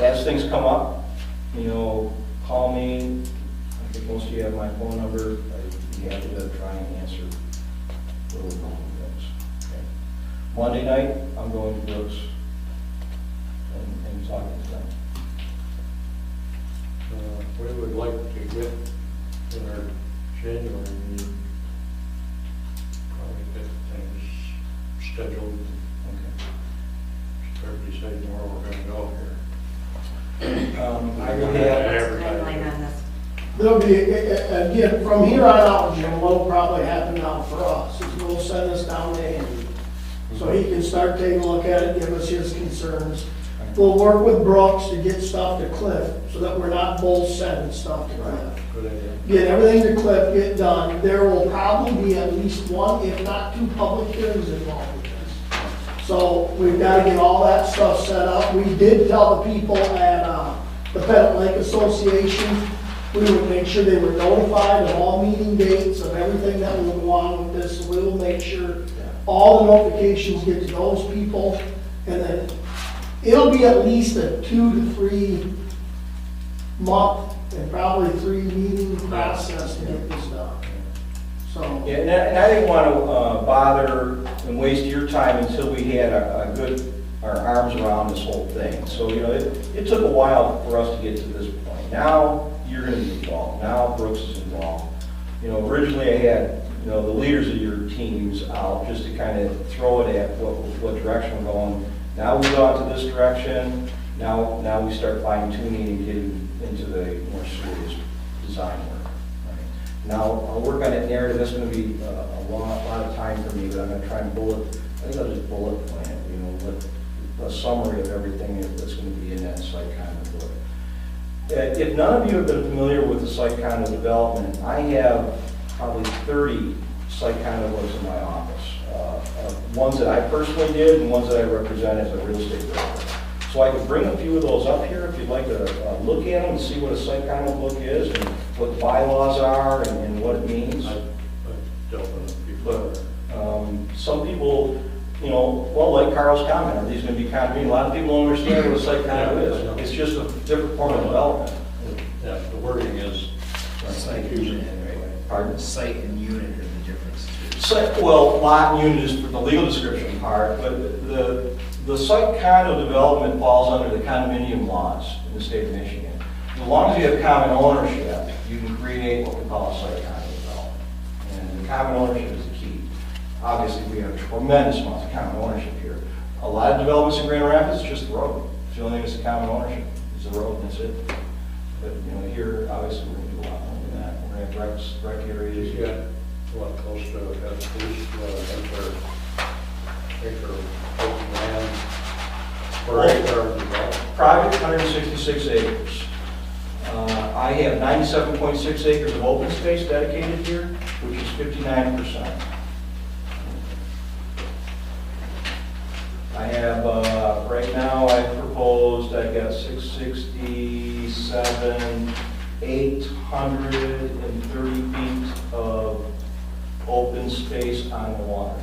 as things come up, you know, call me. I think most of you have my phone number. I'd be happy to try and answer where we're going with things. Okay. Monday night, I'm going to Brooks and talking to them. We would like to get in our January meeting, probably get things scheduled. Okay. Everybody say tomorrow we're gonna go here. I will have, Timeline on this. There'll be, again, from here on out, Jim, what'll probably happen now for us is we'll send this down to Andy. So he can start taking a look at it, give us his concerns. We'll work with Brooks to get stuff to Cliff, so that we're not both sending stuff to Cliff. Good idea. Get everything to Cliff, get done. There will probably be at least one, if not two, public hearings involved with this. So we've got to get all that stuff set up. We did tell the people at the Pettit Lake Association, we would make sure they were notified of all meeting dates, of everything that will go on with this. So we will make sure all the notifications get to those people, and then it'll be at least a 2 to 3 month and probably 3 meeting process to get this done. So. yeah, and I didn't want to bother and waste your time until we had our arms around this whole thing. So, you know, it took a while for us to get to this point. Now you're going to be involved. Now Brooks is involved. You know, originally I had, you know, the leaders of your teams out just to kind of throw it at what direction we're going. Now we've gone to this direction. Now we start fine tuning and getting into the more serious design work. Right? Now I'll work on that narrative. That's going to be a lot of time for me, but I'm going to try and I think I'll just bullet plan it, you know, with a summary of everything that's going to be in that site condo book. If none of you have been familiar with the site condo development, I have probably 30 site condo books in my office. Ones that I personally did and ones that I represent as a real estate broker. So I could bring a few of those up here if you'd like to look at them and see what a site condo book is and what the bylaws are and what it means. I've dealt with it before. But some people, you know, well, like Carl's comment, are these going to be condominium? A lot of people don't understand what a site condo is. It's just a different form of development. Yeah, the wording is. Site and unit, right? Pardon? Site and unit are the difference. Well, lot and unit is for the legal description part, but the site condo development falls under the condominium laws in the state of Michigan. As long as you have common ownership, you can create what we call a site condo development. And the common ownership is the key. Obviously, we have tremendous amounts of common ownership here. A lot of developments in Grand Rapids, it's just the road. It's the only thing that's a common ownership, is the road, and that's it. But, you know, here, obviously, we're going to do a lot more than that. We're going to have rec areas. You got, what, close to, at least, acre open land, or acre of development. Private, 166 acres. I have 97.6 acres of open space dedicated here, which is 59%. I have, right now, I've proposed, I've got 667, 830 feet of open space on the water.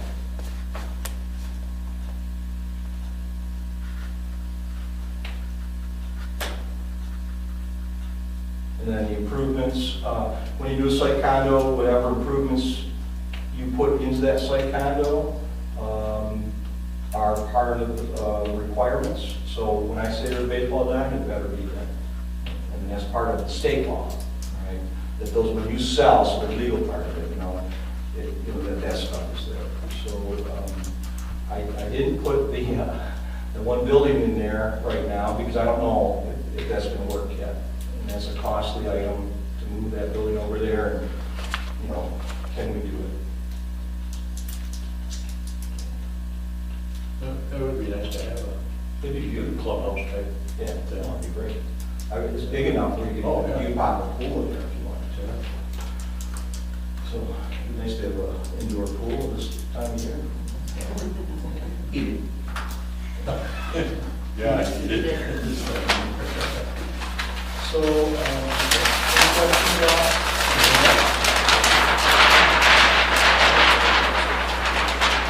And then the improvements, when you do a site condo, whatever improvements you put into that site condo are part of the requirements. So when I say there's a baseball diamond, it better be there. And that's part of the state law, right? That those, when you sell, so the legal part of it, you know, that stuff is there. So I didn't put the one building in there right now because I don't know if that's going to work yet. And that's a costly item to move that building over there. And, you know, can we do it? It would be nice to have a Maybe you could clubhouse type. Yeah, that would be great. I mean, it's big enough where you can, you pop a pool in there if you wanted to. So it'd be nice to have an indoor pool this time of year. Eat it. Yeah, I did it. So, any questions about?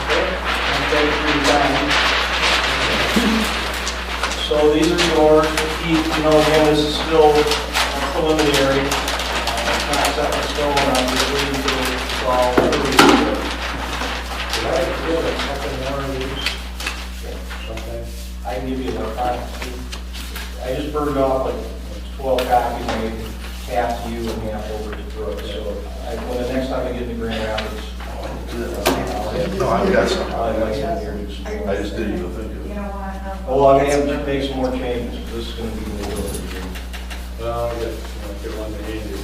Okay, thank you for your time. So these are yours. Keith, you know, again, this is still preliminary. It's not set in stone, I'm just waiting to solve the reason. Did I get a second one of these? Sometime? I can give you the copy. I just burned off like 12 copies, I gave half to you and half over to Brooke. So when the next time I get in the Grand Rapids, No, I've got some. I'll invite you here. to some more. I just didn't even think of You it. don't want to. Oh, well, I have to make some more changes. This is going to be the middle of the year. Well, I guess, get one to Andy.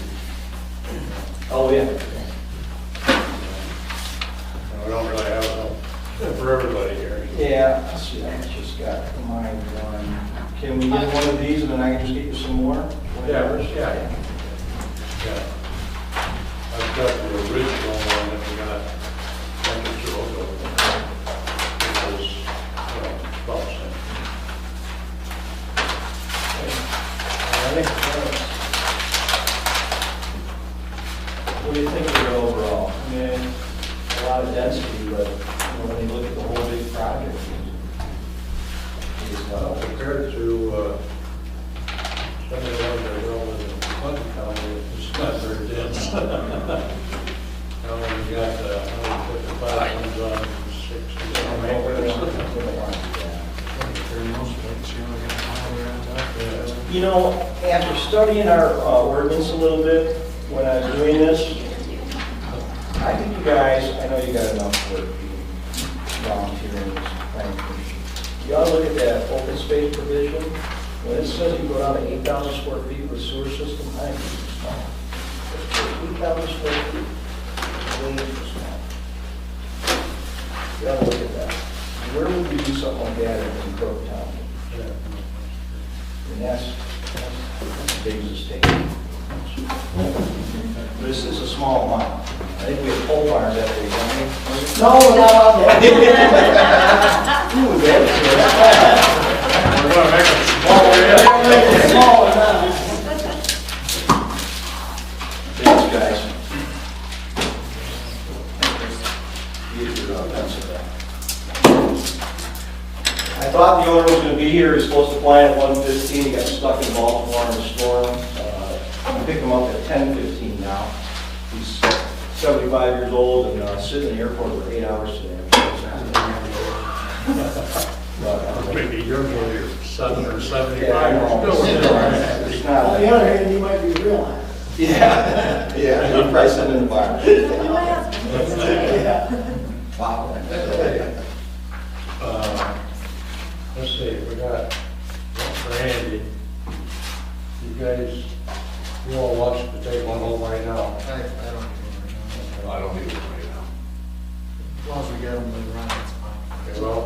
Oh, yeah. We don't really have enough for everybody here. Yeah, let's see, I just got my one. Can we get one of these and then I can just get you some more? Yeah, yeah. Yeah. I've got the original one that we got, I can show it over. It was, about the same. What do you think of it overall? I mean, a lot of density, but when you look at the whole big project, it's, Compared to, some of the ones that are built in Clinton County, it's not very dense. Now, we got, 155 ones on 60 acres. You know, after studying our ordinance a little bit, when I was doing this, I think you guys, I know you got enough work volunteering this planning commission. You ought to look at that open space provision. When it says you go down to 8,000 square feet with sewer system, I think it's small. 8,000 square feet, it's way too small. You ought to look at that. Where would we do something like that in Crook Town? And that's as big as a state. This is a small amount. I think we have pole barns that big, don't we? No, we're not on that. Ooh, that's We're gonna make it smaller, yeah. Make it smaller now. Thanks, guys. Use your pencil there. I thought the owner was going to be here. He was supposed to fly at 1:15. He got stuck in Baltimore in a storm. I picked him up at 10:15 now. He's 75 years old and sitting in the airport for 8 hours today. Maybe you're going to 7 or 75. Yeah, I know. You're still within It's that. On not. the other hand, you might be real happy. Yeah, yeah. I'm probably sitting in the bar. Yeah. Wow. Let's see, we got one for Andy. You guys, you all want to take one home right now? I don't know right now. I don't need it right now. As long as we get them to run, it's fine. Okay, well,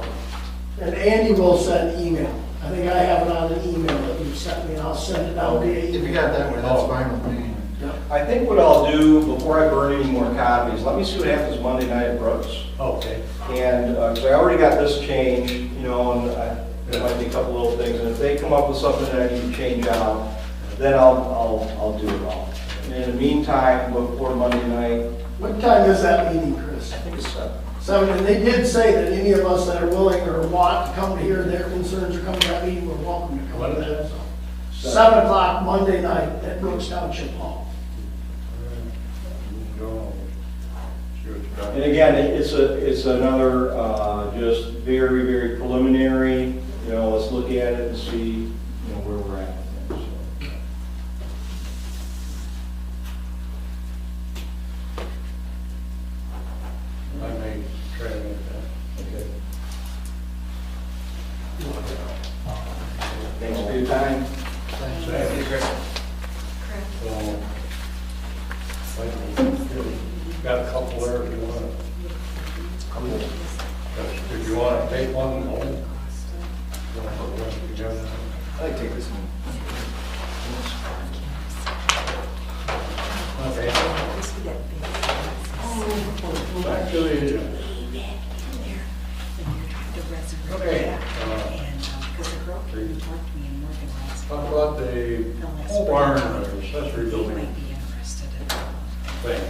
And Andy will send email. I think I have it on an email that you sent me, and I'll send it out via If you email. got that one, that's fine with me. I think what I'll do, before I burn any more copies, let me see what happens Monday night at Brooks. okay. And, because I already got this change, you know, and there might be a couple little things, and if they come up with something that I need to change out, then I'll do it all. And in the meantime, before Monday night, What time is that meeting, Chris? I think it's 7. 7, and they did say that any of us that are willing or want to come to hear their concerns or come to that meeting, we're welcome to come to that. So, 7 o'clock Monday night at Brooks Township Hall. Go, see what you got. And again, it's another, just very, very preliminary, you know, let's look at it and see, you know, where we're at with things, so. I may try to make that. Okay. Thanks for your time. Thank you, Chris. So, got a couple there if you want to. If you want to take one home. You want to put the rest together. I like to take this one. Okay. Back to the agenda. Okay. Talk about the pole barn or accessory building thing.